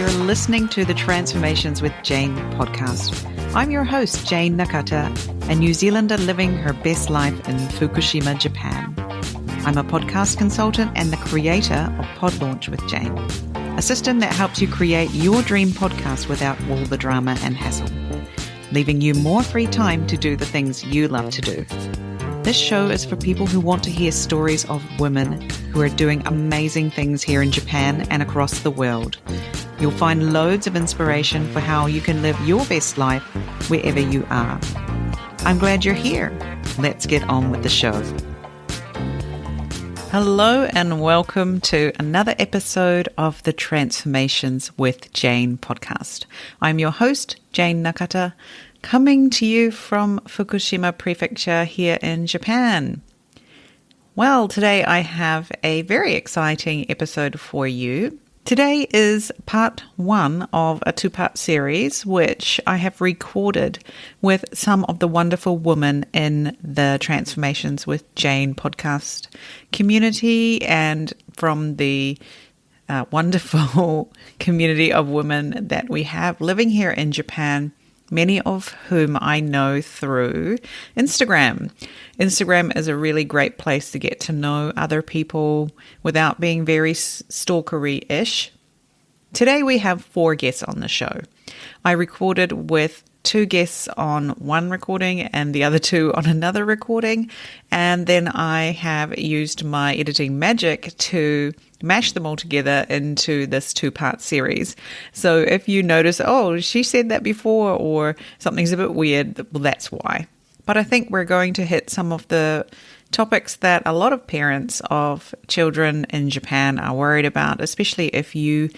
You're listening to the Transformations with Jane podcast. I'm your host, Jane Nakata, a New Zealander living her best life in Fukushima, Japan. I'm a podcast consultant and the creator of Pod Launch with Jane, a system that helps you create your dream podcast without all the drama and hassle, leaving you more free time to do the things you love to do. This show is for people who want to hear stories of women who are doing amazing things here in Japan and across the world. You'll find loads of inspiration for how you can live your best life wherever you are. I'm glad you're here. Let's get on with the show. Hello and welcome to another episode of the Transformations with Jane podcast. I'm your host, Jane Nakata, coming to you from Fukushima Prefecture here in Japan. Well, today I have a very exciting episode for you. Today is part one of a two-part series which I have recorded with some of the wonderful women in the Transformations with Jane podcast community and from the wonderful community of women that we have living here in Japan, many of whom I know through Instagram. Instagram is a really great place to get to know other people without being very stalkery-ish. Today we have 4 guests on the show. I recorded with 2 guests on one recording and the other 2 on another recording. And then I have used my editing magic to mash them all together into this 2-part series. So if you notice, oh, she said that before or something's a bit weird, well, that's why. But I think we're going to hit some of the topics that a lot of parents of children in Japan are worried about, especially if you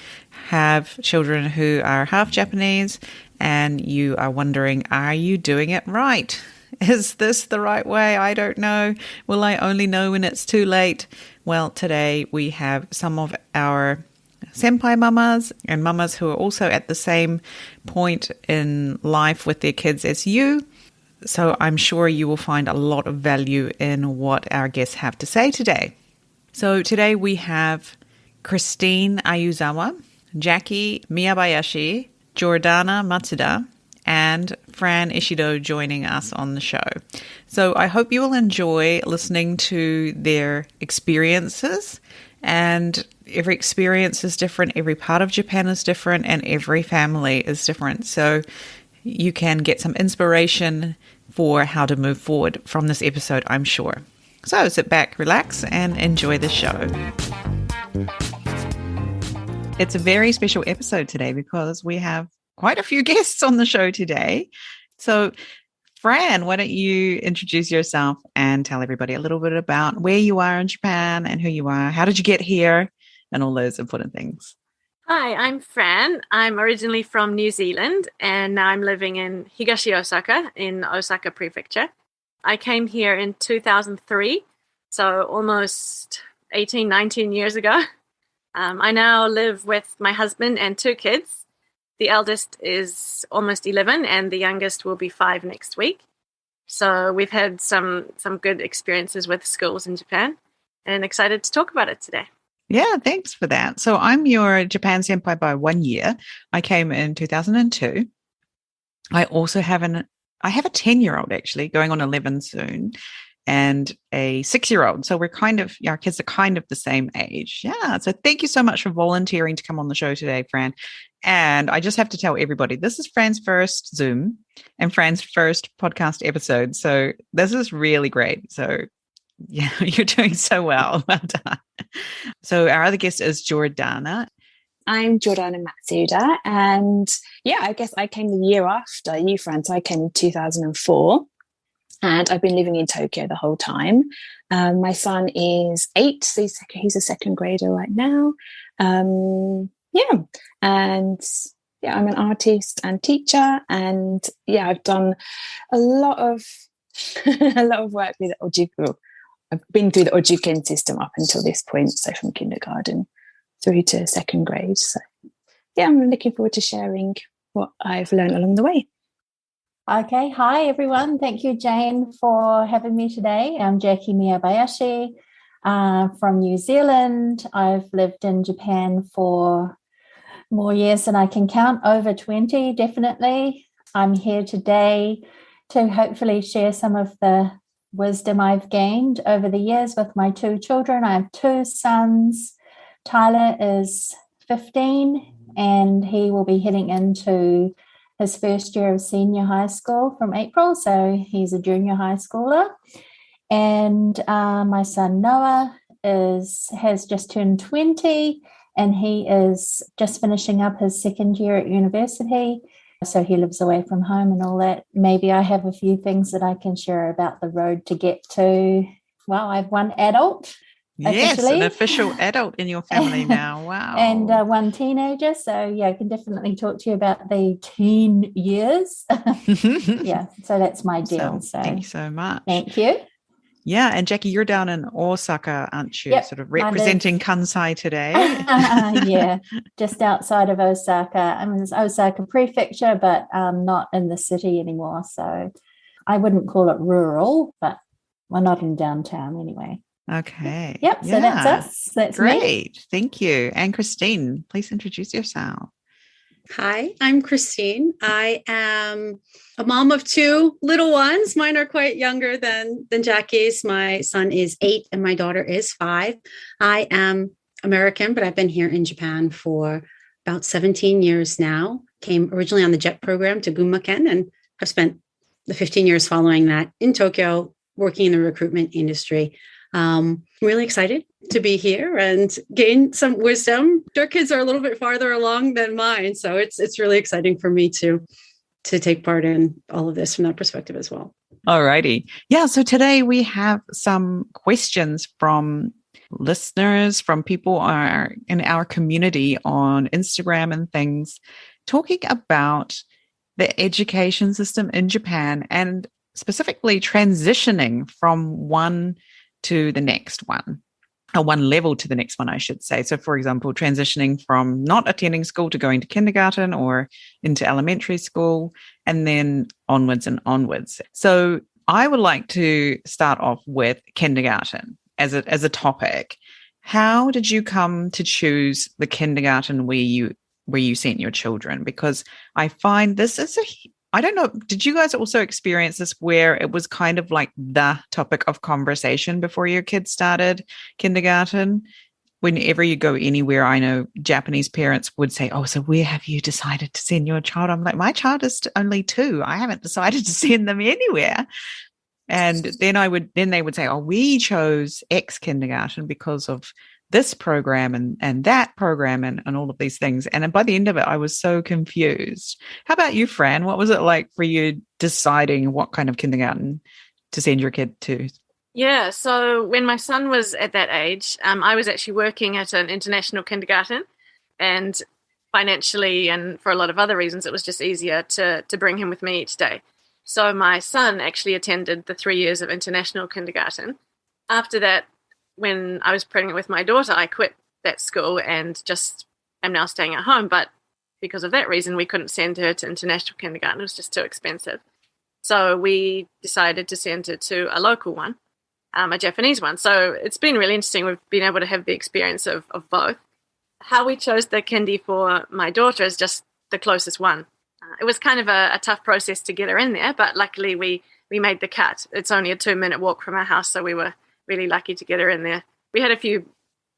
have children who are half Japanese and you are wondering, are you doing it right? Is this the right way? I don't know. Will I only know when it's too late? Well, today we have some of our senpai mamas and mamas who are also at the same point in life with their kids as you. So I'm sure you will find a lot of value in what our guests have to say today. So today we have Christine Ayuzawa, Jackie Miyabayashi, Jordana Matsuda, and Fran Ishido joining us on the show. So I hope you will enjoy listening to their experiences. And every experience is different, every part of Japan is different, and every family is different. So you can get some inspiration for how to move forward from this episode, I'm sure. So sit back, relax, and enjoy the show. It's a very special episode today because we have quite a few guests on the show today. So, Fran, why don't you introduce yourself and tell everybody a little bit about where you are in Japan and who you are, how did you get here, and all those important things. Hi, I'm Fran. I'm originally from New Zealand and now I'm living in Higashi Osaka in Osaka Prefecture. I came here in 2003, so almost 18, 19 years ago. I now live with my husband and 2 kids. The eldest is almost 11 and the youngest will be 5 next week. So we've had some good experiences with schools in Japan and excited to talk about it today. Yeah, thanks for that. So I'm your Japan senpai by 1 year. I came in 2002. I also have a 10-year-old actually going on 11 soon and a 6-year-old. So our kids are kind of the same age. Yeah. So thank you so much for volunteering to come on the show today, Fran. And I just have to tell everybody, this is Fran's first Zoom and Fran's first podcast episode. So this is really great. So yeah, you're doing so well. Well done. So our other guest is Jordana. I'm Jordana Matsuda. And yeah, I guess I came the year after you, Fran. So I came in 2004. And I've been living in Tokyo the whole time. My son is 8, so he's a second grader right now. I'm an artist and teacher, and I've done a lot of work with Ojiku. I've been through the Ojuken system up until this point, so from kindergarten through to second grade. So I'm looking forward to sharing what I've learned along the way. Okay, hi everyone. Thank you, Jane, for having me today. I'm Jackie Miyabayashi from New Zealand. I've lived in Japan for more years than I can count, over 20, definitely. I'm here today to hopefully share some of the wisdom I've gained over the years with my two children. I have two sons. Tyler is 15 and he will be heading into his first year of senior high school from April. So he's a junior high schooler. And my son Noah has just turned 20 and he is just finishing up his second year at university. So he lives away from home and all that. Maybe I have a few things that I can share about the road to get to. Well, I have one adult. Yes, officially. an official adult in your family now. Wow. And one teenager. So, yeah, I can definitely talk to you about the teen years. Yeah, so that's my deal. So thank you so much. Thank you. Yeah, and Jackie, you're down in Osaka, aren't you? Yep, sort of representing Kansai today. Yeah, just outside of Osaka. I mean, it's Osaka Prefecture, but not in the city anymore. So I wouldn't call it rural, but we're not in downtown anyway. Okay. Yep, so that's us. That's great. Me. Thank you. And Christine, please introduce yourself. Hi, I'm Christine. I am a mom of two little ones. Mine are quite younger than Jackie's. My son is 8 and my daughter is 5. I am American, but I've been here in Japan for about 17 years now. Came originally on the JET program to Gunma-ken, and I've spent the 15 years following that in Tokyo, working in the recruitment industry. Really excited to be here and gain some wisdom. Your kids are a little bit farther along than mine, so it's really exciting for me to take part in all of this from that perspective as well. All righty. Yeah, so today we have some questions from listeners, from people are in our community on Instagram and things, talking about the education system in Japan and specifically transitioning from one to the next one, or one level to the next one, I should say. So, for example, transitioning from not attending school to going to kindergarten or into elementary school, and then onwards and onwards. So I would like to start off with kindergarten as a topic. How did you come to choose the kindergarten where you sent your children? Because I find this is I don't know, did you guys also experience this where it was kind of like the topic of conversation before your kids started kindergarten? Whenever you go anywhere, I know Japanese parents would say, oh, so where have you decided to send your child? I'm like, my child is only 2. I haven't decided to send them anywhere. And then they would say, oh, we chose X kindergarten because of this program and that program and all of these things. And by the end of it, I was so confused. How about you, Fran? What was it like for you deciding what kind of kindergarten to send your kid to? Yeah, so when my son was at that age, I was actually working at an international kindergarten, and financially and for a lot of other reasons, it was just easier to bring him with me each day. So my son actually attended the 3 years of international kindergarten. After that, when I was pregnant with my daughter, I quit that school and just am now staying at home. But because of that reason, we couldn't send her to international kindergarten. It was just too expensive. So we decided to send her to a local one, a Japanese one. So it's been really interesting. We've been able to have the experience of both. How we chose the kindy for my daughter is just the closest one. It was kind of a tough process to get her in there, but luckily we made the cut. It's only a 2-minute walk from our house, so we were really lucky to get her in there. We had a few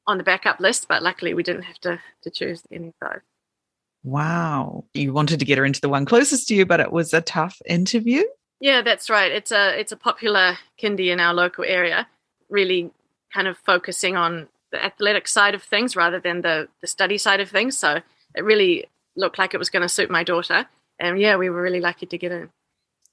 on the backup list, but luckily we didn't have to choose any of those. Wow. You wanted to get her into the one closest to you, but it was a tough interview? Yeah, that's right. It's a popular kindy in our local area, really kind of focusing on the athletic side of things rather than the study side of things. So it really looked like it was going to suit my daughter. And yeah, we were really lucky to get in.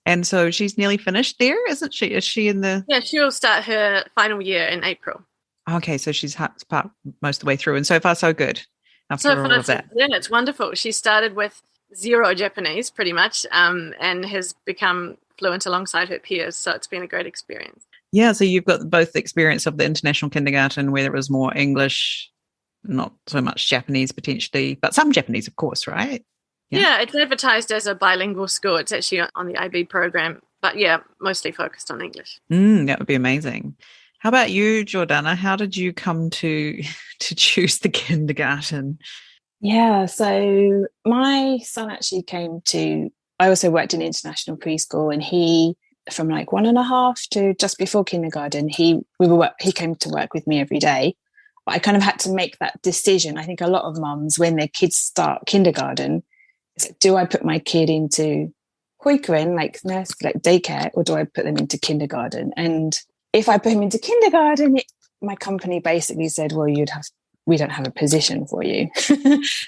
And so she's nearly finished there, isn't she? Is she in the... Yeah, she'll start her final year in April. Okay, so she's part most of the way through. And so far, so good after all of that. Yeah, it's wonderful. She started with 0 Japanese, pretty much, and has become fluent alongside her peers. So it's been a great experience. Yeah, so you've got both the experience of the international kindergarten where it was more English, not so much Japanese potentially, but some Japanese, of course, right? Yeah, it's advertised as a bilingual school. It's actually on the IB program, but yeah, mostly focused on English. That would be amazing. How about you, Jordana? How did you come to choose the kindergarten? Yeah, so my son actually I also worked in international preschool, and he, from like 1.5 to just before kindergarten, he came to work with me every day. But I kind of had to make that decision. I think a lot of mums, when their kids start kindergarten, is like, do I put my kid into hoikuen, like daycare, or do I put them into kindergarten? And if I put him into kindergarten, my company basically said, well, we don't have a position for you.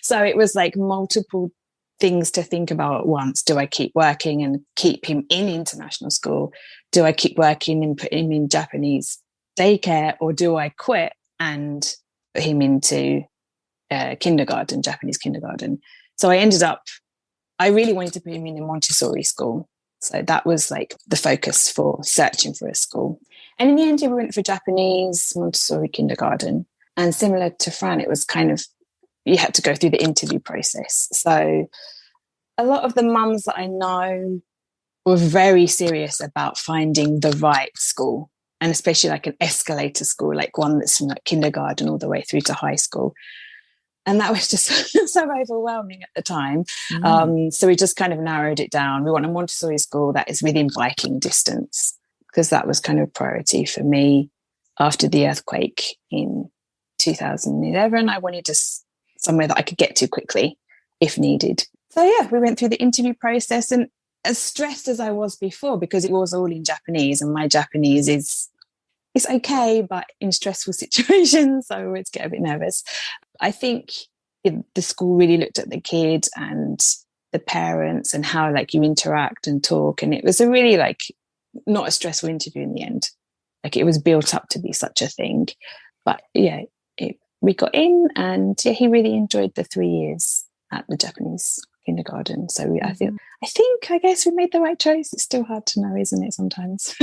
So it was like multiple things to think about at once. Do I keep working and keep him in international school? Do I keep working and put him in Japanese daycare, or do I quit and put him into kindergarten, Japanese kindergarten? So I really wanted to put him in a Montessori school. So that was like the focus for searching for a school. And in the end, we went for Japanese Montessori kindergarten. And similar to Fran, it was kind of, you had to go through the interview process. So a lot of the mums that I know were very serious about finding the right school, and especially like an escalator school, like one that's from like kindergarten all the way through to high school. And that was just so overwhelming at the time. So we just kind of narrowed it down. We want a Montessori school that is within biking distance, because that was kind of a priority for me after the earthquake in 2011. I wanted somewhere that I could get to quickly if needed. So yeah, we went through the interview process, and as stressed as I was before, because it was all in Japanese, and my Japanese is okay, but in stressful situations, I always get a bit nervous. I think the school really looked at the kid and the parents and how like you interact and talk, and it was a really like not a stressful interview in the end. Like it was built up to be such a thing. But yeah, we got in, and yeah, he really enjoyed the 3 years at the Japanese kindergarten. So I guess we made the right choice. It's still hard to know, isn't it, sometimes?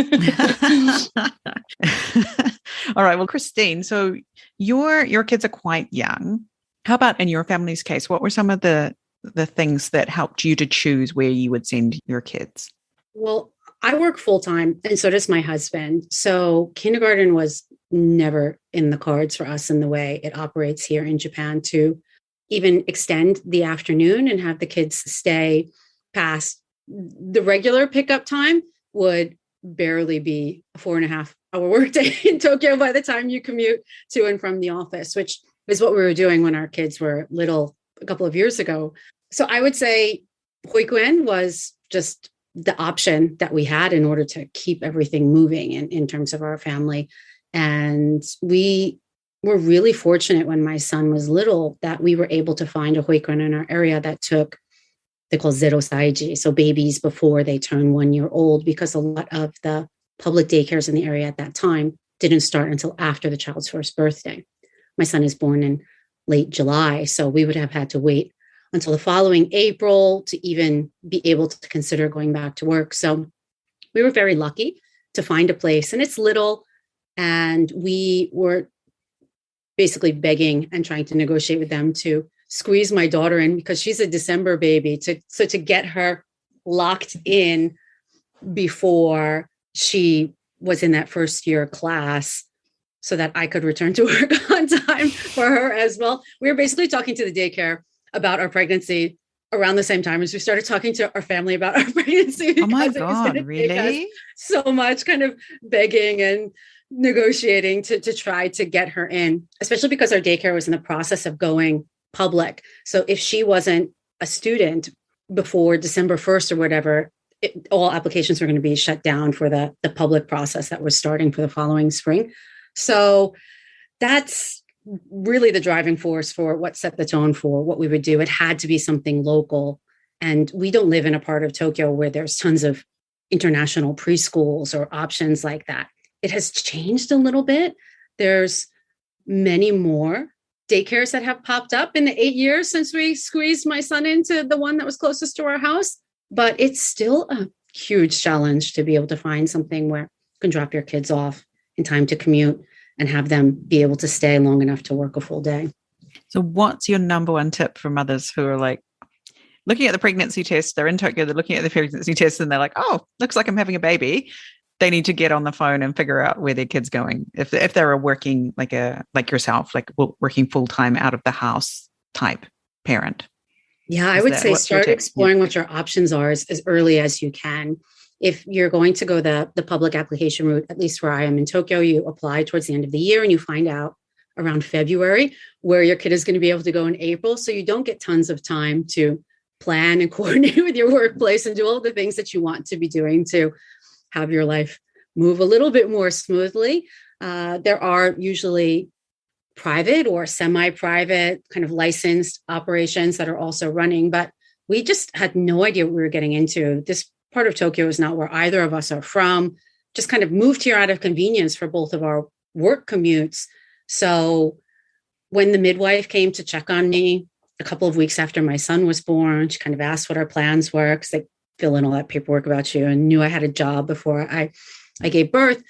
All right. Well, Christine, so your kids are quite young. How about in your family's case? What were some of the things that helped you to choose where you would send your kids? Well, I work full time, and so does my husband. So kindergarten was never in the cards for us in the way it operates here in Japan, to even extend the afternoon and have the kids stay past the regular pickup time would barely be a 4.5-hour workday in Tokyo by the time you commute to and from the office, which is what we were doing when our kids were little a couple of years ago. So I would say hoikuen was just the option that we had in order to keep everything moving in terms of our family. And we were really fortunate when my son was little that we were able to find a hoikuen in our area that took, they call zero saiji, so babies before they turn 1 year old, because a lot of the public daycares in the area at that time didn't start until after the child's first birthday. My son is born in late July, so we would have had to wait until the following April to even be able to consider going back to work. So we were very lucky to find a place, and it's little, and we were basically begging and trying to negotiate with them to squeeze my daughter in, because she's a December baby, to get her locked in before she was in that first year class, so that I could return to work on time for her as well. We were basically talking to the daycare about our pregnancy around the same time as we started talking to our family about our pregnancy. Oh my God, really? So much kind of begging and negotiating to try to get her in, especially because our daycare was in the process of going public. So if she wasn't a student before December 1st or whatever, all applications were going to be shut down for the public process that was starting for the following spring. So that's really the driving force for what set the tone for what we would do. It had to be something local. And we don't live in a part of Tokyo where there's tons of international preschools or options like that. It has changed a little bit. There's many more daycares that have popped up in the 8 years since we squeezed my son into the one that was closest to our house. But it's still a huge challenge to be able to find something where you can drop your kids off in time to commute and have them be able to stay long enough to work a full day. So what's your number one tip for mothers who are like looking at the pregnancy test, they're in Tokyo, they're looking at the pregnancy test and they're like, oh, looks like I'm having a baby. They need to get on the phone and figure out where their kid's going. If they're a working, like yourself, like working full-time out of the house type parent? Yeah, I Is would that say what's your start take? exploring what your options are as early as you can. If you're going to go the public application route, at least where I am in Tokyo, you apply towards the end of the year and you find out around February where your kid is going to be able to go in April. So you don't get tons of time to plan and coordinate with your workplace and do all the things that you want to be doing to have your life move a little bit more smoothly. There are usually private or semi-private kind of licensed operations that are also running, but we just had no idea what we were getting into. This part of Tokyo is not where either of us are from, just kind of moved here out of convenience for both of our work commutes. So when the midwife came to check on me a couple of weeks after my son was born, she kind of asked what our plans were because they fill in all that paperwork about you and knew I had a job before I gave birth.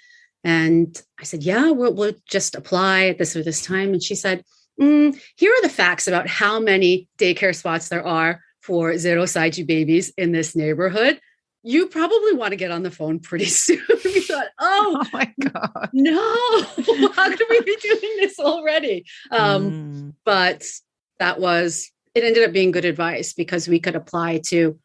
And I said, yeah, we'll just apply at this or this time. And she said, here are the facts about how many daycare spots there are for 0-Saiji babies in this neighborhood. You probably want to get on the phone pretty soon. We thought, oh my God. No, how could we be doing this already? But it ended up being good advice because we could apply to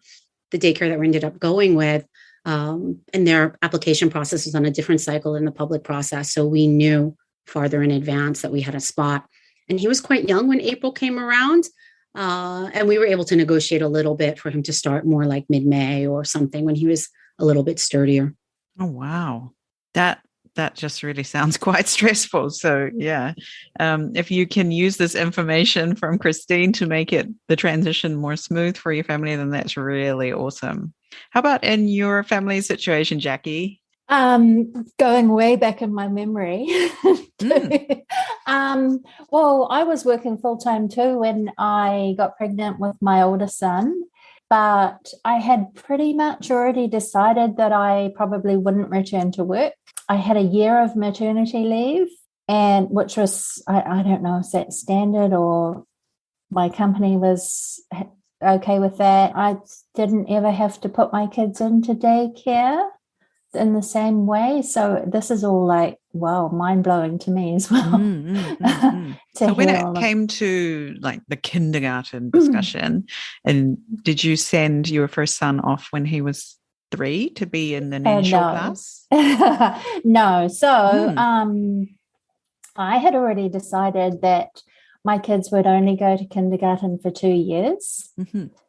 the daycare that we ended up going with. And their application process was on a different cycle than the public process. So we knew farther in advance that we had a spot. And he was quite young when April came around. And we were able to negotiate a little bit for him to start more like mid-May or something when he was a little bit sturdier. Oh, wow. That just really sounds quite stressful. So yeah, if you can use this information from Christine to make the transition more smooth for your family, then that's really awesome. How about in your family situation, Jackie? Going way back in my memory. Well, I was working full-time too when I got pregnant with my older son, but I had pretty much already decided that I probably wouldn't return to work. I had a year of maternity leave, and which was, I don't know if that's standard or my company was okay with that. I didn't ever have to put my kids into daycare in the same way. So this is all like, wow, mind-blowing to me as well. So when it came to like the kindergarten discussion, and did you send your first son off when he was 3 to be in the initial class? No. So I had already decided that my kids would only go to kindergarten for 2 years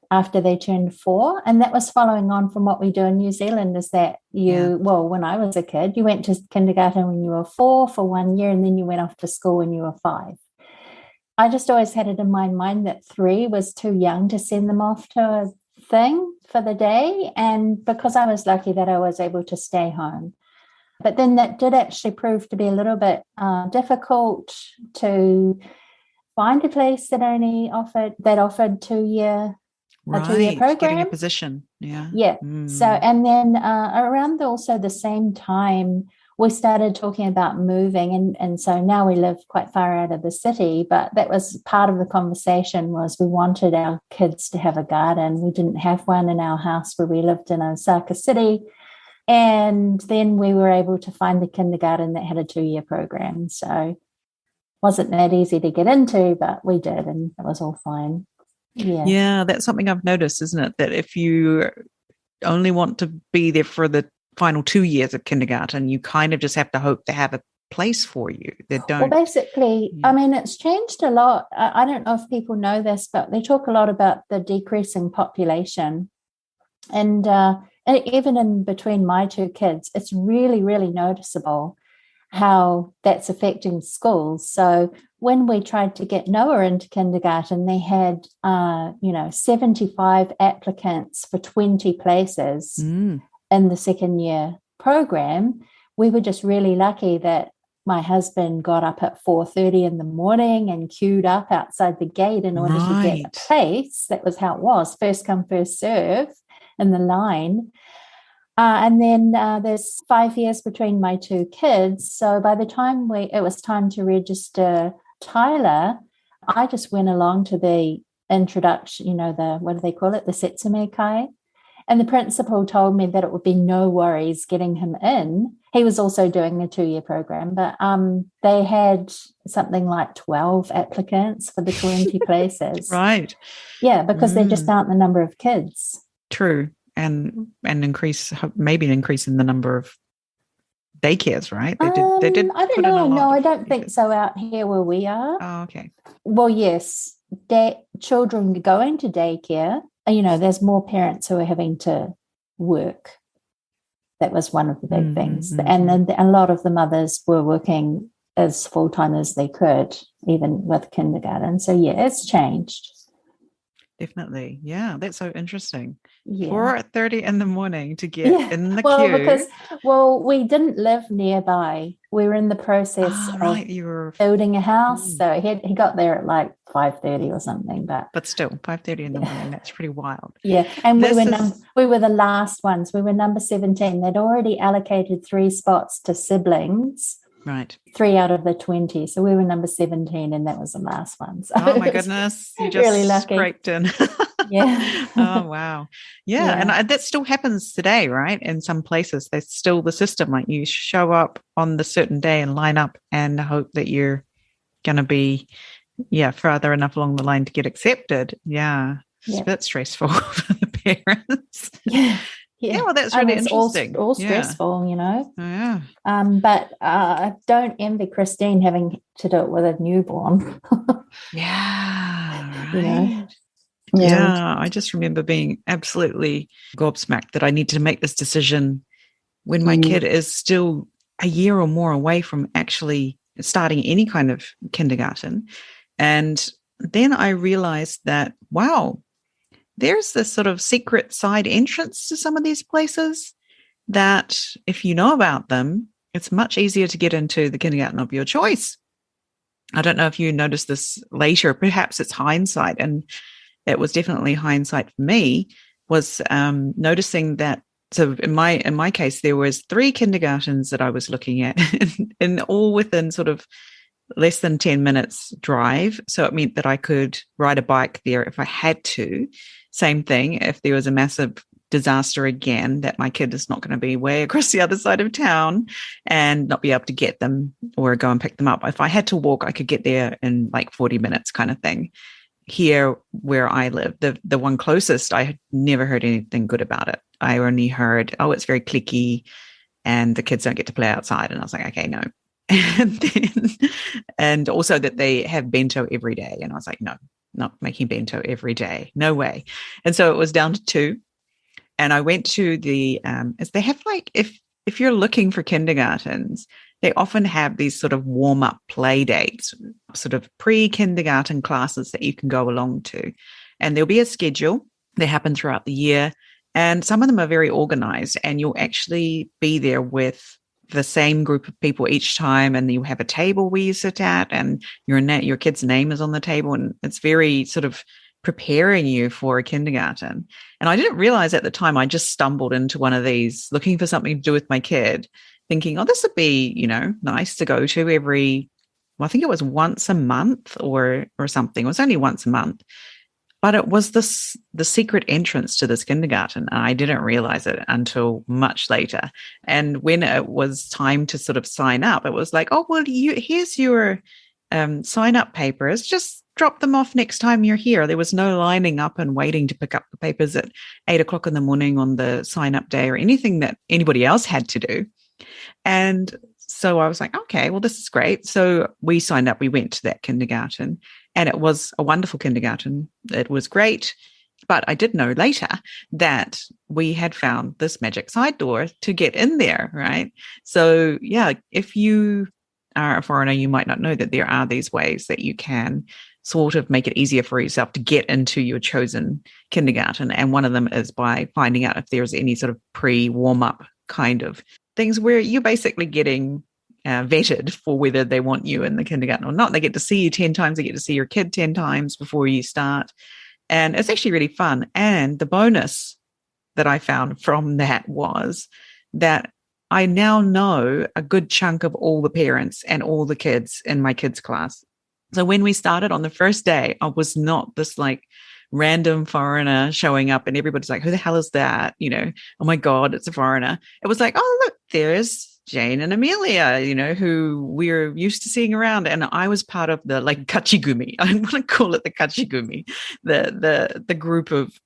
after they turned 4. And that was following on from what we do in New Zealand, is that well, when I was a kid, you went to kindergarten when you were 4 for 1 year, and then you went off to school when you were 5. I just always had it in my mind that 3 was too young to send them off to a thing for the day. And because I was lucky that I was able to stay home. But then that did actually prove to be a little bit difficult to find a place that offered 2-year a 2-year program. Getting a position. Yeah. So, and then around also the same time, we started talking about moving. And so now we live quite far out of the city, but that was part of the conversation, was we wanted our kids to have a garden. We didn't have one in our house where we lived in Osaka City. And then we were able to find the kindergarten that had a 2-year program. So wasn't that easy to get into, but we did, and it was all fine. Yeah, that's something I've noticed, isn't it? That if you only want to be there for the final 2 years of kindergarten, you kind of just have to hope to have a place for you. They don't. Well, basically, I mean, it's changed a lot. I don't know if people know this, but they talk a lot about the decreasing population. And even in between my 2 kids, it's really, really noticeable how that's affecting schools. So when we tried to get Noah into kindergarten, they had, 75 applicants for 20 places in the second year program. We were just really lucky that my husband got up at 4:30 in the morning and queued up outside the gate in order to get a place. That was how it was. First come, first serve in the line. And then there's 5 years between my 2 kids. So by the time it was time to register Tyler, I just went along to the introduction, what do they call it? The Setsume Kai. And the principal told me that it would be no worries getting him in. he was also doing a 2-year program, but they had something like 12 applicants for the 20 places. Right. Yeah, because there just aren't the number of kids. True. And maybe an increase in the number of daycares, right? They did I don't know. No, I don't think so out here where we are. Oh, okay. Well, yes, children going to daycare, there's more parents who are having to work. That was one of the big things. And then a lot of the mothers were working as full-time as they could, even with kindergarten. So, yeah, it's changed. Definitely. Yeah, that's so interesting. Yeah. 4:30 in the morning to get in the well, queue. Because we didn't live nearby. We were in the process of you were building a house. So he got there at like 5:30 or something. But still, 5:30 in the morning, that's pretty wild. Yeah, and we were the last ones. We were number 17. They'd already allocated 3 spots to siblings. Right. 3 out of the 20. So we were number 17 and that was the last one. So oh my goodness. You just really lucky. Scraped in. Yeah. Oh, wow. Yeah. And that still happens today, right? In some places, there's still the system. Like you show up on the certain day and line up and hope that you're going to be, further enough along the line to get accepted. Yeah. It's a bit stressful for the parents. Yeah. Yeah, well, that's really interesting. All stressful, Yeah. But I don't envy Christine having to do it with a newborn. Yeah, right. Yeah, I just remember being absolutely gobsmacked that I needed to make this decision when my kid is still a year or more away from actually starting any kind of kindergarten. And then I realized that, wow, there's this sort of secret side entrance to some of these places that if you know about them, it's much easier to get into the kindergarten of your choice. I don't know if you noticed this later, perhaps it's hindsight, and it was definitely hindsight for me, was noticing that. So in my case, there was 3 kindergartens that I was looking at and all within sort of less than 10 minutes drive. So it meant that I could ride a bike there if I had to. Same thing, if there was a massive disaster again, that my kid is not going to be way across the other side of town and not be able to get them or go and pick them up. If I had to walk, I could get there in like 40 minutes kind of thing. Here where I live, the one closest, I had never heard anything good about it. I only heard, it's very cliquey and the kids don't get to play outside. And I was like, okay, no. And also that they have bento every day. And I was like, no, not making bento every day. No way. And so it was down to 2. And I went to the, as they have like, if you're looking for kindergartens, they often have these sort of warm-up play dates, sort of pre-kindergarten classes that you can go along to. And there'll be a schedule. They happen throughout the year. And some of them are very organized, and you'll actually be there with the same group of people each time, and you have a table where you sit at, and your kid's name is on the table, and it's very sort of preparing you for a kindergarten. And I didn't realize at the time, I just stumbled into one of these looking for something to do with my kid, thinking, this would be, nice to go to I think it was once a month or something. It was only once a month. But it was the secret entrance to this kindergarten. And I didn't realize it until much later. And when it was time to sort of sign up, it was like, here's your sign up papers. Just drop them off next time you're here. There was no lining up and waiting to pick up the papers at 8:00 in the morning on the sign up day or anything that anybody else had to do. And so I was like, okay, well, this is great. So we signed up. We went to that kindergarten. And it was a wonderful kindergarten. It was great. But I did know later that we had found this magic side door to get in there, right? So, if you are a foreigner, you might not know that there are these ways that you can sort of make it easier for yourself to get into your chosen kindergarten. And one of them is by finding out if there's any sort of pre-warm-up kind of things where you're basically getting vetted for whether they want you in the kindergarten or not. They get to see you 10 times. They get to see your kid 10 times before you start. And it's actually really fun. And the bonus that I found from that was that I now know a good chunk of all the parents and all the kids in my kids' class. So when we started on the first day, I was not this like random foreigner showing up and everybody's like, who the hell is that? Oh my God, it's a foreigner. It was like, oh, look, there's Jane and Amelia, who we're used to seeing around. And I was part of the kachigumi. I want to call it the kachigumi, the group of,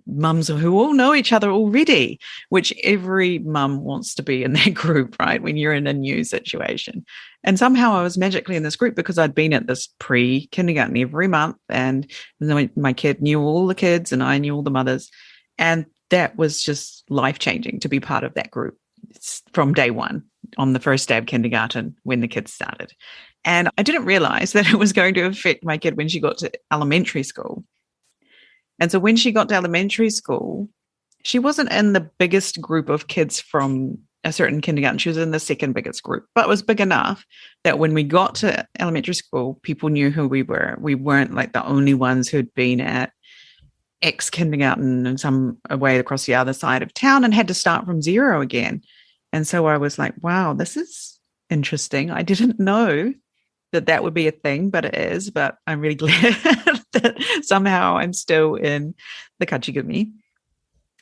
mums who all know each other already, which every mum wants to be in that group, right? When you're in a new situation. And somehow I was magically in this group because I'd been at this pre-kindergarten every month, and my kid knew all the kids and I knew all the mothers. And that was just life-changing to be part of that group from day one, on the first day of kindergarten when the kids started. And I didn't realize that it was going to affect my kid when she got to elementary school. And so when she got to elementary school, she wasn't in the biggest group of kids from a certain kindergarten. She was in the second biggest group, but it was big enough that when we got to elementary school, people knew who we were. We weren't like the only ones who'd been at X kindergarten and some way across the other side of town and had to start from zero again. And so I was like, wow, this is interesting. I didn't know that would be a thing, but it is. But I'm really glad that somehow I'm still in the kachigumi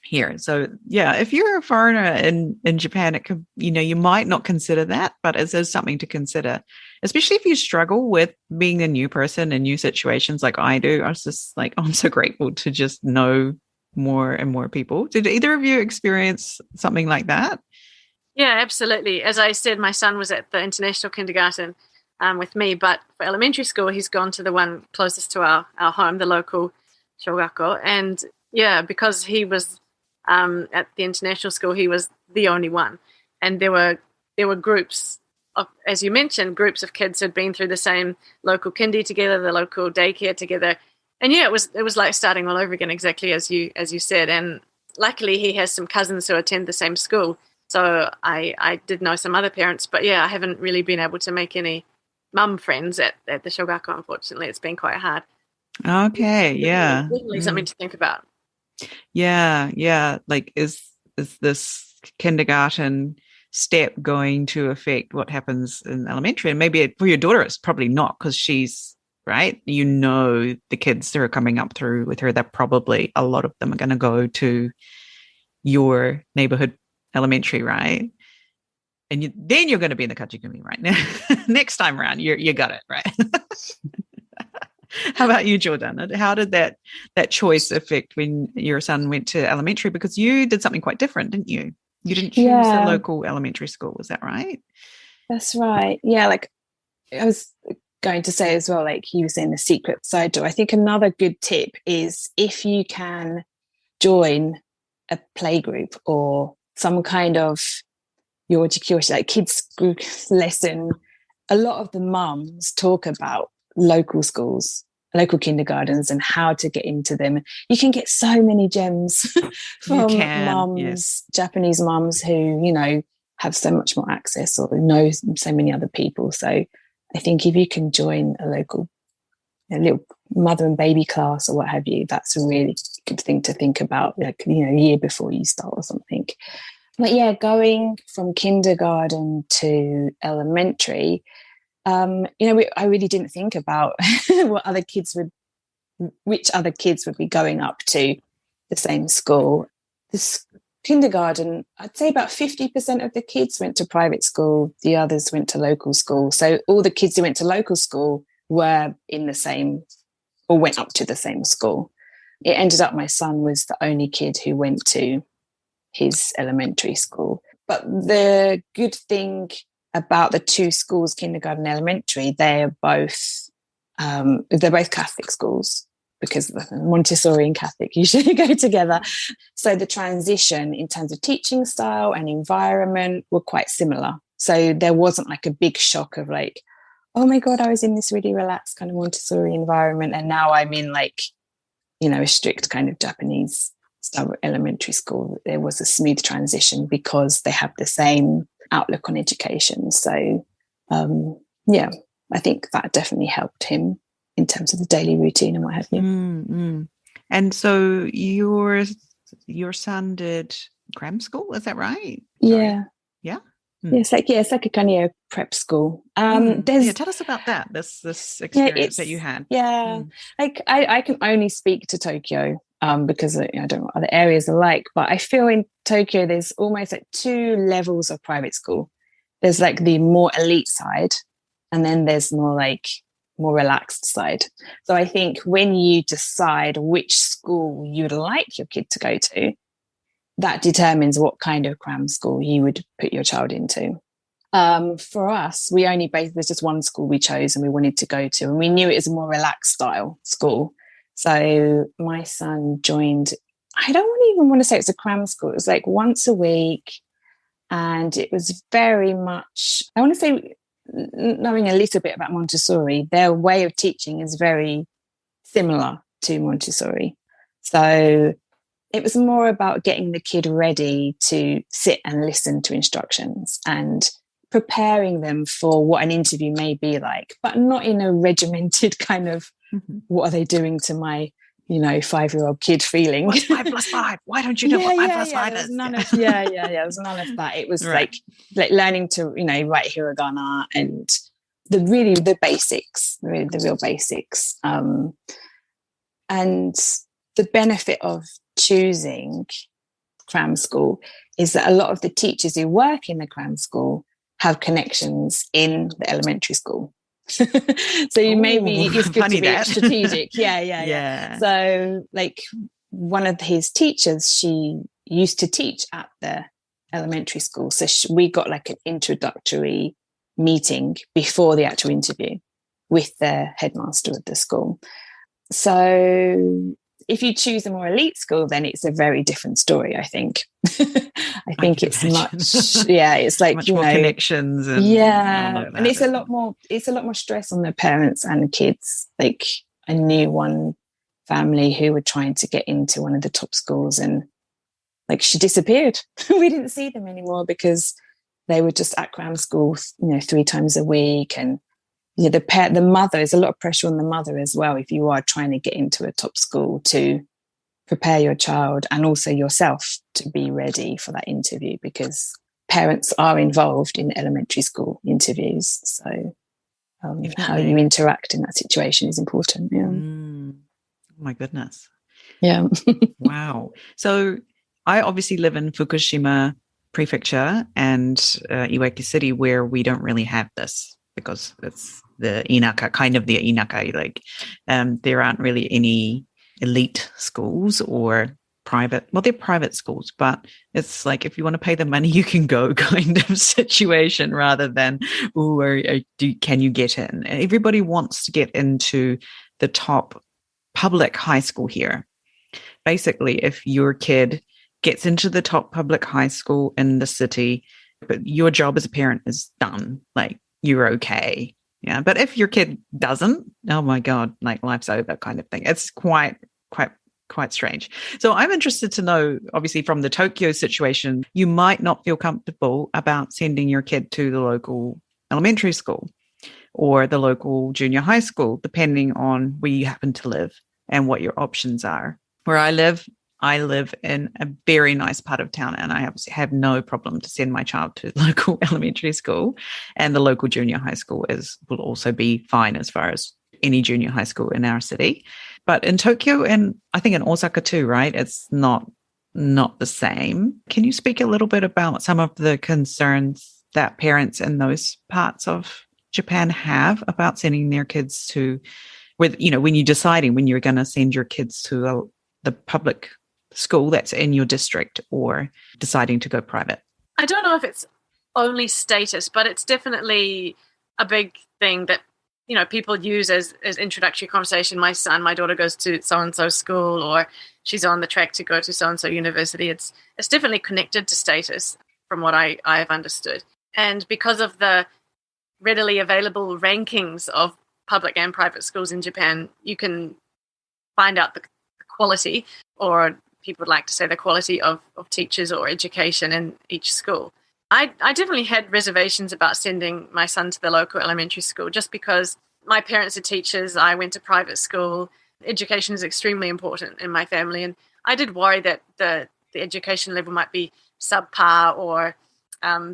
here. So yeah, if you're a foreigner in Japan, it could, you might not consider that, but it is something to consider, especially if you struggle with being a new person in new situations like I do. I was just like, I'm so grateful to just know more and more people. Did either of you experience something like that? Yeah, absolutely. As I said, my son was at the international kindergarten with me, but for elementary school, he's gone to the one closest to our home, the local shogako. And yeah, because he was at the international school, he was the only one. And there were groups of, as you mentioned, groups of kids who'd been through the same local kindy together, the local daycare together. And yeah, it was like starting all over again, exactly as you said. And luckily he has some cousins who attend the same school. So I did know some other parents, but yeah, I haven't really been able to make any mum friends at the shogako, unfortunately. It's been quite hard. Okay, yeah. Definitely something to think about. Yeah. Like, is this kindergarten step going to affect what happens in elementary? And maybe for your daughter, it's probably not, because she's, right? The kids that are coming up through with her, that probably a lot of them are going to go to your neighborhood elementary, right? And then you're going to be in the kachigumi, right? Now, next time around, you got it, right? How about you, Jordan? How did that choice affect when your son went to elementary? Because you did something quite different, didn't you? You didn't choose a local elementary school, was that right? That's right. Yeah, like I was going to say as well, like you were saying, the secret side door. I think another good tip is if you can join a playgroup or some kind of yoji-kyoshi, like kids group lesson. A lot of the mums talk about local schools, local kindergartens, and how to get into them. You can get so many gems from mums, yes. Japanese mums who, have so much more access or know so many other people. So I think if you can join a little mother and baby class or what have you, that's a really good thing to think about, a year before you start or something. But yeah, going from kindergarten to elementary, I really didn't think about which other kids would be going up to the same school. This kindergarten, I'd say about 50% of the kids went to private school, the others went to local school. So all the kids who went to local school were in the same, or went up to the same school. It ended up my son was the only kid who went to his elementary school. But the good thing about the two schools, kindergarten and elementary, they're both Catholic schools, because Montessori and Catholic usually go together. So the transition in terms of teaching style and environment were quite similar. So there wasn't like a big shock of like, oh my God, I was in this really relaxed kind of Montessori environment, and now I'm in a strict kind of Japanese style elementary school. There was a smooth transition because they have the same outlook on education. So I think that definitely helped him in terms of the daily routine and what have you. Mm-hmm. And so your son did cram school, is that right? Yeah. Yeah. It's like a kind of prep school. Tell us about that. This experience that you had. Yeah, like I can only speak to Tokyo. because I don't know what other areas are like, but I feel in Tokyo there's almost like two levels of private school. There's like the more elite side, and then there's more relaxed side. So I think when you decide which school you'd like your kid to go to, that determines what kind of cram school you would put your child into. For us, there's just one school we chose and we wanted to go to, and we knew it was a more relaxed style school. So my son joined, I don't even want to say it's a cram school. It was like once a week. And it was very much, I want to say, knowing a little bit about Montessori, their way of teaching is very similar to Montessori. So it was more about getting the kid ready to sit and listen to instructions and preparing them for what an interview may be like, but not in a regimented kind of, what are they doing to my 5-year-old kid feeling? What's 5 plus 5? Why don't you know what 5 plus 5 is? There was none of that. It was right. like learning to, write hiragana and the basics, the real basics. And the benefit of choosing cram school is that a lot of the teachers who work in the cram school have connections in the elementary school. So it's good to be strategic. Yeah. So like one of his teachers, she used to teach at the elementary school. So we got like an introductory meeting before the actual interview with the headmaster of the school. So if you choose a more elite school, then it's a very different story, I think. I think it's it's like, much more connections. And and it's a lot more stress on the parents and the kids. Like I knew one family who were trying to get into one of the top schools and like she disappeared. We didn't see them anymore because they were just at cram school, 3 times a week. And the mother, there's a lot of pressure on the mother as well if you are trying to get into a top school to prepare your child and also yourself to be ready for that interview, because parents are involved in elementary school interviews. So how you interact in that situation is important. Oh my goodness. Yeah. Wow. So I obviously live in Fukushima Prefecture and Iwaki City, where we don't really have this because it's the inaka, kind of the inaka. Like there aren't really any elite schools or private. Well, they're private schools, but it's like if you want to pay the money, you can go kind of situation rather than, can you get in? Everybody wants to get into the top public high school here. Basically, if your kid gets into the top public high school in the city, but your job as a parent is done, like you're okay. Yeah. But if your kid doesn't, oh my God, like life's over kind of thing. It's quite strange. So I'm interested to know, obviously from the Tokyo situation, you might not feel comfortable about sending your kid to the local elementary school or the local junior high school, depending on where you happen to live and what your options are. Where I live in a very nice part of town, and I have no problem to send my child to the local elementary school, and the local junior high school will also be fine as far as any junior high school in our city. But in Tokyo, and I think in Osaka too, right? It's not the same. Can you speak a little bit about some of the concerns that parents in those parts of Japan have about sending their kids to, when you're deciding when you're going to send your kids to the public school that's in your district or deciding to go private? I don't know if it's only status, but it's definitely a big thing that people use as introductory conversation. My daughter goes to so-and-so school, or she's on the track to go to so-and-so university. It's definitely connected to status from what I have understood. And because of the readily available rankings of public and private schools in Japan, you can find out the quality, or people would like to say the quality of teachers or education in each school. I definitely had reservations about sending my son to the local elementary school just because my parents are teachers. I went to private school. Education is extremely important in my family. And I did worry that the education level might be subpar or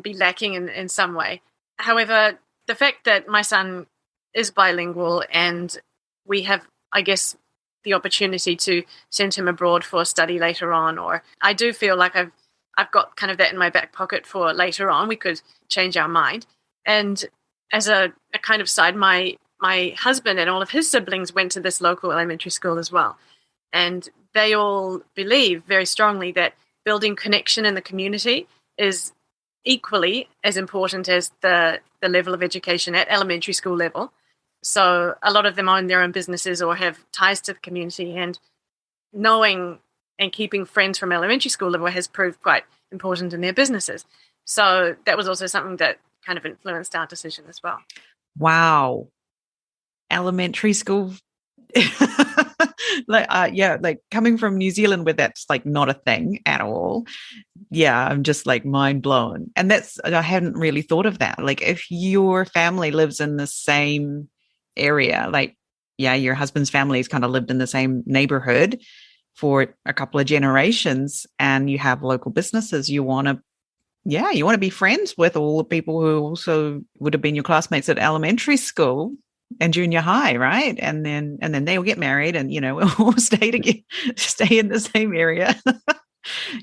be lacking in some way. However, the fact that my son is bilingual and we have, I guess, the opportunity to send him abroad for study later on. Or I do feel like I've got kind of that in my back pocket for later on. We could change our mind. And as a kind of side, my husband and all of his siblings went to this local elementary school as well. And they all believe very strongly that building connection in the community is equally as important as the level of education at elementary school level. So a lot of them own their own businesses or have ties to the community, and knowing and keeping friends from elementary school level has proved quite important in their businesses. So that was also something that kind of influenced our decision as well. Wow. Elementary school. Like coming from New Zealand where that's like not a thing at all. Yeah, I'm just like mind blown. And I hadn't really thought of that. Like if your family lives in the same area, like, yeah, your husband's family has kind of lived in the same neighborhood for a couple of generations, and you have local businesses, you want to be friends with all the people who also would have been your classmates at elementary school and junior high, right? And then they will get married, and we'll all stay in the same area.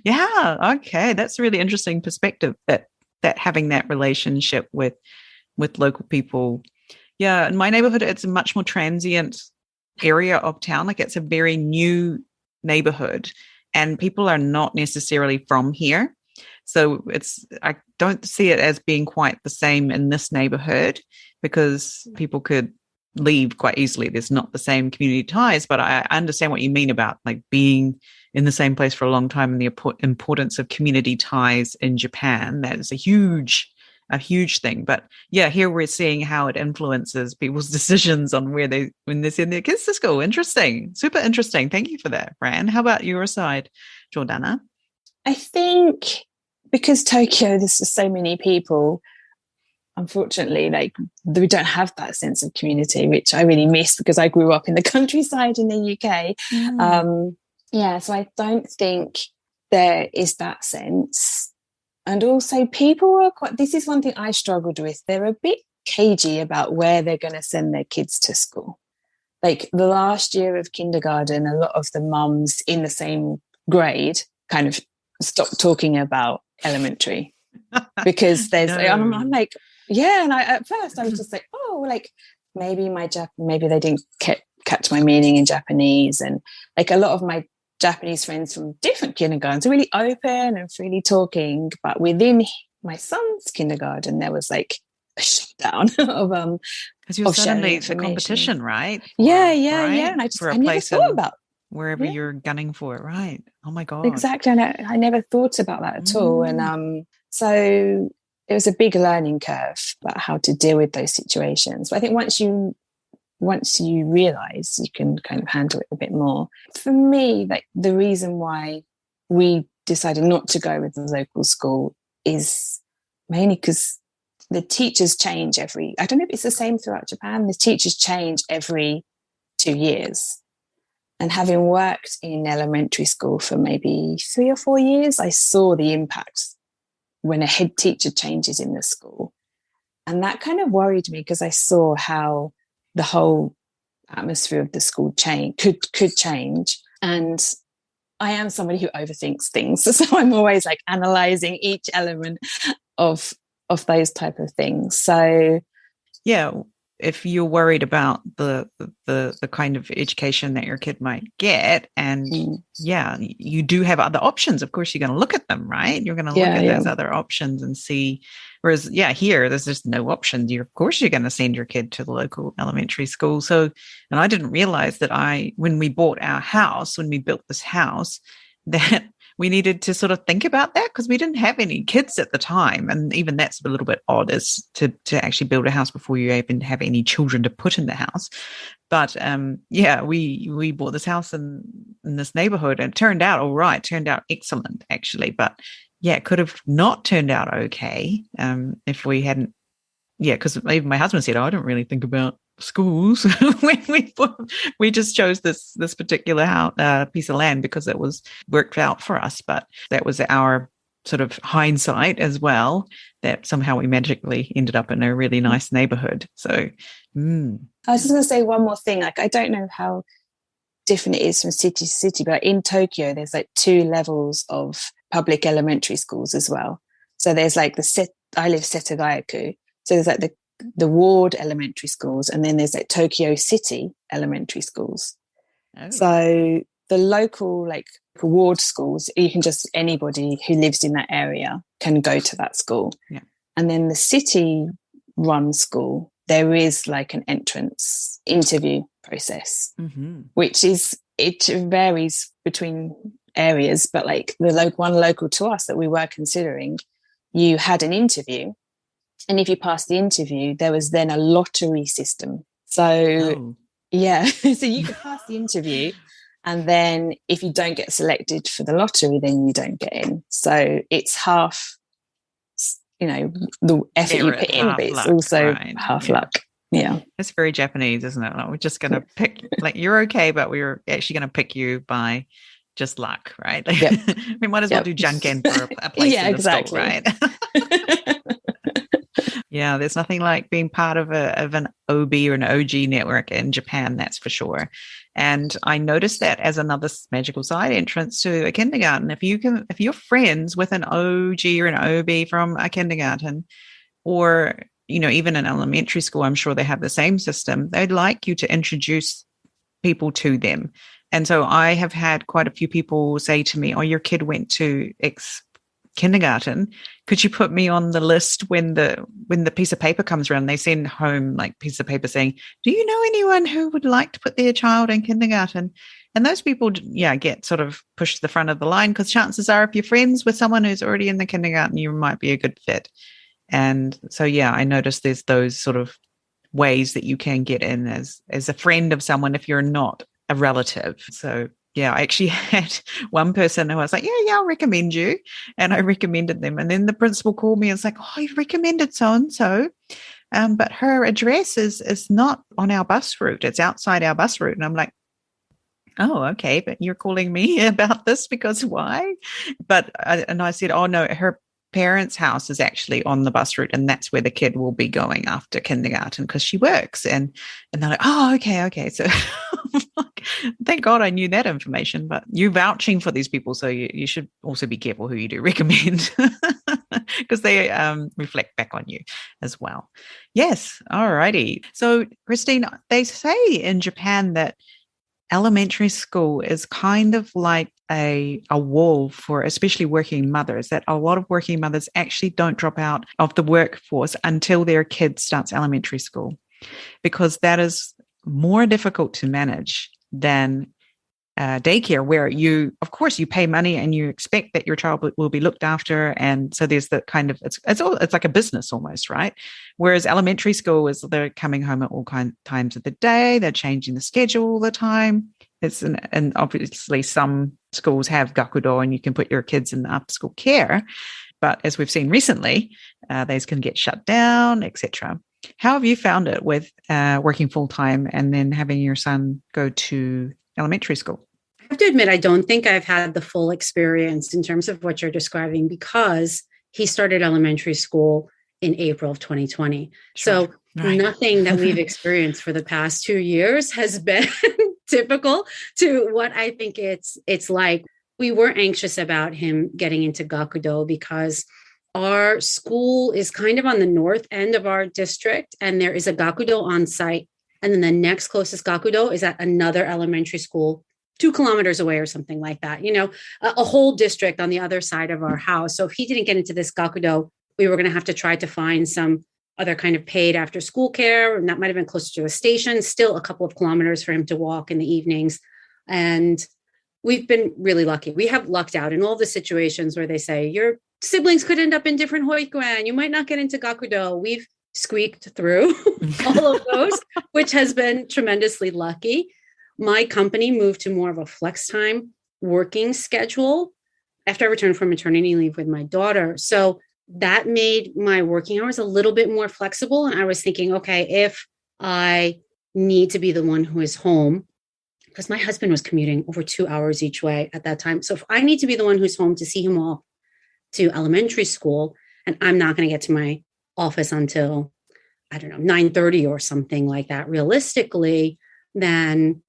Yeah, okay, that's a really interesting perspective. That having that relationship with local people. Yeah, in my neighborhood, it's a much more transient area of town. Like it's a very new neighborhood, and people are not necessarily from here. So I don't see it as being quite the same in this neighborhood, because people could leave quite easily. There's not the same community ties, but I understand what you mean about like being in the same place for a long time and the importance of community ties in Japan. That is a huge thing. But yeah, here we're seeing how it influences people's decisions on when they send their kids to school. Interesting. Super interesting. Thank you for that, Fran. How about your side, Jordana? I think because Tokyo, there's just so many people, unfortunately, like we don't have that sense of community, which I really miss because I grew up in the countryside in the UK. So I don't think there is that sense. And also people are this is one thing I struggled with. They're a bit cagey about where they're going to send their kids to school. Like the last year of kindergarten, a lot of the mums in the same grade kind of stopped talking about elementary because there's, I'm like, yeah. And at first I was just like, oh, like maybe maybe they didn't catch my meaning in Japanese. And like a lot of my Japanese friends from different kindergartens are really open and freely talking, but within my son's kindergarten there was like a shutdown of because you're suddenly it's a competition, right? Yeah. Right? And I never thought about wherever you're gunning for it, right? Oh my god, exactly. And I never thought about that at all. And so it was a big learning curve about how to deal with those situations. But I think once you realize, you can kind of handle it a bit more. For me, like the reason why we decided not to go with the local school is mainly because the teachers change I don't know if it's the same throughout Japan, the teachers change every 2 years. And having worked in elementary school for maybe 3 or 4 years, I saw the impact when a head teacher changes in the school. And that kind of worried me because I saw how the whole atmosphere of the school could change. And I am somebody who overthinks things. So I'm always like analysing each element of those type of things. So yeah, if you're worried about the kind of education that your kid might get, and you do have other options, of course you're going to look at them, right? You're going to look at those other options and see. Whereas here there's just no options. Of course you're going to send your kid to the local elementary school. So, and I didn't realize that when we built this house, that we needed to sort of think about that because we didn't have any kids at the time. And even that's a little bit odd, is to actually build a house before you even have any children to put in the house. But we bought this house in this neighborhood, and it turned out all right, turned out excellent actually. But yeah, it could have not turned out okay if we hadn't. Yeah, because even my husband said, I don't really think about schools when we just chose this particular piece of land because it was worked out for us. But that was our sort of hindsight as well, that somehow we magically ended up in a really nice neighborhood. So I was just going to say one more thing. Like, I don't know how different it is from city to city, but in Tokyo, there's like 2 levels of public elementary schools as well. So there's like I live Setagayaku. So there's like the ward elementary schools, and then there's like Tokyo City elementary schools. Oh. So the local like ward schools, you can just, anybody who lives in that area can go to that school. Yeah. And then the city run school, there is like an entrance interview process, which is, it varies between areas, but like the one local to us that we were considering, you had an interview, and if you passed the interview, there was then a lottery system. So yeah, so you could pass the interview, and then if you don't get selected for the lottery, then you don't get in. So it's half, the effort you put in, but it's also half luck. Yeah. It's very Japanese, isn't it? Like, we're just going to pick, like, you're okay, but we're actually going to pick you by just luck, right? Like, we might as well do janken for a place in the school, right? Yeah, there's nothing like being part of an OB or an OG network in Japan, that's for sure. And I noticed that as another magical side entrance to a kindergarten. If you're friends with an OG or an OB from a kindergarten, or even an elementary school, I'm sure they have the same system. They'd like you to introduce people to them. And so I have had quite a few people say to me, "Oh, your kid went to X kindergarten. Could you put me on the list when the piece of paper comes around?" They send home like piece of paper saying, "Do you know anyone who would like to put their child in kindergarten?" And those people, get sort of pushed to the front of the line, because chances are, if you're friends with someone who's already in the kindergarten, you might be a good fit. And so, I noticed there's those sort of ways that you can get in as a friend of someone if you're not a relative. So, I actually had one person who I was like, I'll recommend you. And I recommended them. And then the principal called me and was like, "Oh, you recommended so-and-so. But her address is not on our bus route. It's outside our bus route." And I'm like, "Oh, okay. But you're calling me about this because why?" But I said, "Oh, no, her parents' house is actually on the bus route, and that's where the kid will be going after kindergarten because she works." And they're like, "Oh, okay." So thank God I knew that information, but you're vouching for these people. So you should also be careful who you do recommend, because they reflect back on you as well. Yes. All righty. So Christine, they say in Japan that elementary school is kind of like a wall for especially working mothers, that a lot of working mothers actually don't drop out of the workforce until their kid starts elementary school, because that is more difficult to manage than daycare, where you pay money and you expect that your child will be looked after. And so there's the kind of, it's like a business almost, right? Whereas elementary school is, they're coming home at all times of the day. They're changing the schedule all the time. And obviously some schools have gakudo and you can put your kids in the after school care. But as we've seen recently, those can get shut down, etc. How have you found it with working full time and then having your son go to elementary school? I have to admit, I don't think I've had the full experience in terms of what you're describing, because he started elementary school in April of 2020. Sure. So nothing that we've experienced for the past 2 years has been typical to what I think it's like. We were anxious about him getting into gakudo because our school is kind of on the north end of our district, and there is a gakudo on site. And then the next closest gakudo is at another elementary school 2 kilometers away or something like that. A whole district on the other side of our house. So if he didn't get into this gakudo, we were going to have to try to find some other kind of paid after school care. And that might have been closer to a station, still a couple of kilometers for him to walk in the evenings. And we've been really lucky. We have lucked out in all the situations where they say your siblings could end up in different hoikuen. You might not get into gakudo. We've squeaked through all of those, which has been tremendously lucky. My company moved to more of a flex time working schedule after I returned from maternity leave with my daughter. So that made my working hours a little bit more flexible. And I was thinking, okay, if I need to be the one who is home, because my husband was commuting over 2 hours each way at that time. So if I need to be the one who's home to see him off to elementary school, and I'm not going to get to my office until, 9:30 or something like that, realistically, then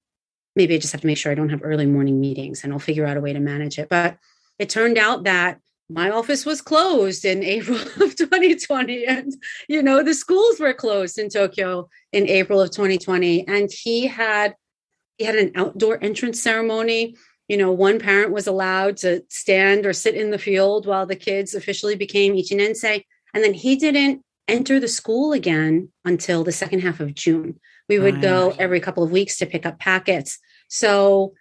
maybe I just have to make sure I don't have early morning meetings, and I'll figure out a way to manage it. But it turned out that my office was closed in April of 2020. And, the schools were closed in Tokyo in April of 2020. And he had an outdoor entrance ceremony. One parent was allowed to stand or sit in the field while the kids officially became Ichinensei. And then he didn't enter the school again until the second half of June. We would go every couple of weeks to pick up packets. So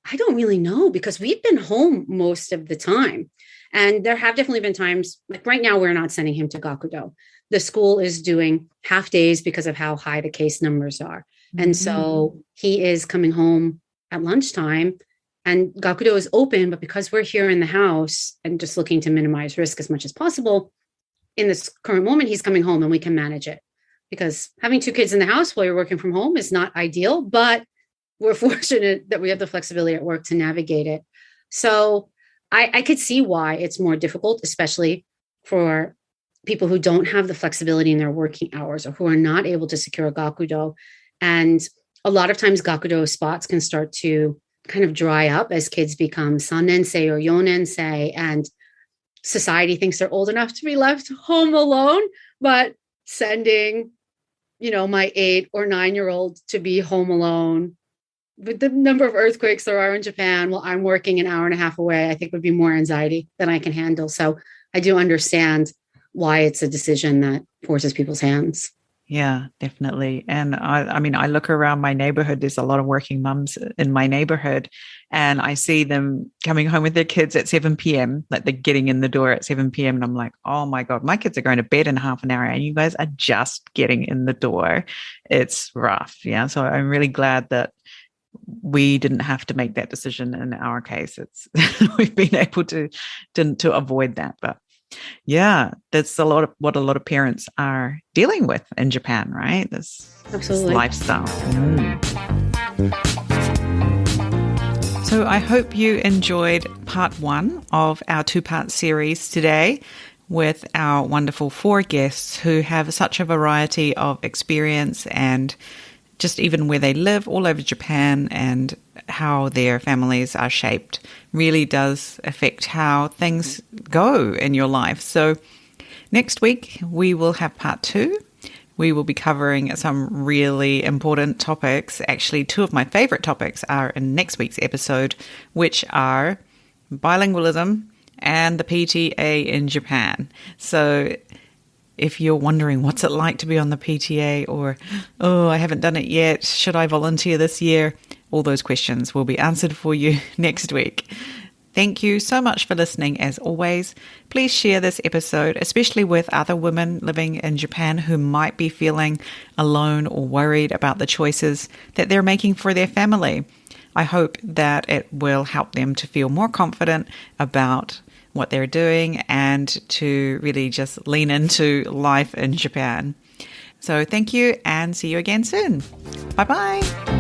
I don't really know, because we've been home most of the time. And there have definitely been times, like right now, we're not sending him to Gakudo. The school is doing half days because of how high the case numbers are. Mm-hmm. And so he is coming home at lunchtime, and Gakudo is open, but because we're here in the house and just looking to minimize risk as much as possible, in this current moment, he's coming home and we can manage it. Because having 2 kids in the house while you're working from home is not ideal, but we're fortunate that we have the flexibility at work to navigate it. So I could see why it's more difficult, especially for people who don't have the flexibility in their working hours or who are not able to secure a Gakudo. And a lot of times Gakudo spots can start to kind of dry up as kids become Sannensei or Yonensei, and society thinks they're old enough to be left home alone, but sending, my 8 or 9-year-old to be home alone with the number of earthquakes there are in Japan while I'm working an hour and a half away, I think would be more anxiety than I can handle. So I do understand why it's a decision that forces people's hands. Yeah, definitely. And I look around my neighborhood, there's a lot of working mums in my neighborhood, and I see them coming home with their kids at 7 p.m., like they're getting in the door at 7 p.m. And I'm like, oh my God, my kids are going to bed in half an hour and you guys are just getting in the door. It's rough. Yeah. So I'm really glad that we didn't have to make that decision in our case. It's we've been able to avoid that. But yeah, that's what a lot of parents are dealing with in Japan, right? This lifestyle. So I hope you enjoyed part 1 of our 2-part series today with our wonderful 4 guests who have such a variety of experience and just even where they live all over Japan, and how their families are shaped really does affect how things go in your life. So next week we will have part 2. We will be covering some really important topics. Actually, 2 of my favorite topics are in next week's episode, which are bilingualism and the PTA in Japan. So if you're wondering what's it like to be on the PTA, or, oh, I haven't done it yet, should I volunteer this year? All those questions will be answered for you next week. Thank you so much for listening as always. Please share this episode, especially with other women living in Japan who might be feeling alone or worried about the choices that they're making for their family. I hope that it will help them to feel more confident about what they're doing and to really just lean into life in Japan. So thank you and see you again soon. Bye-bye.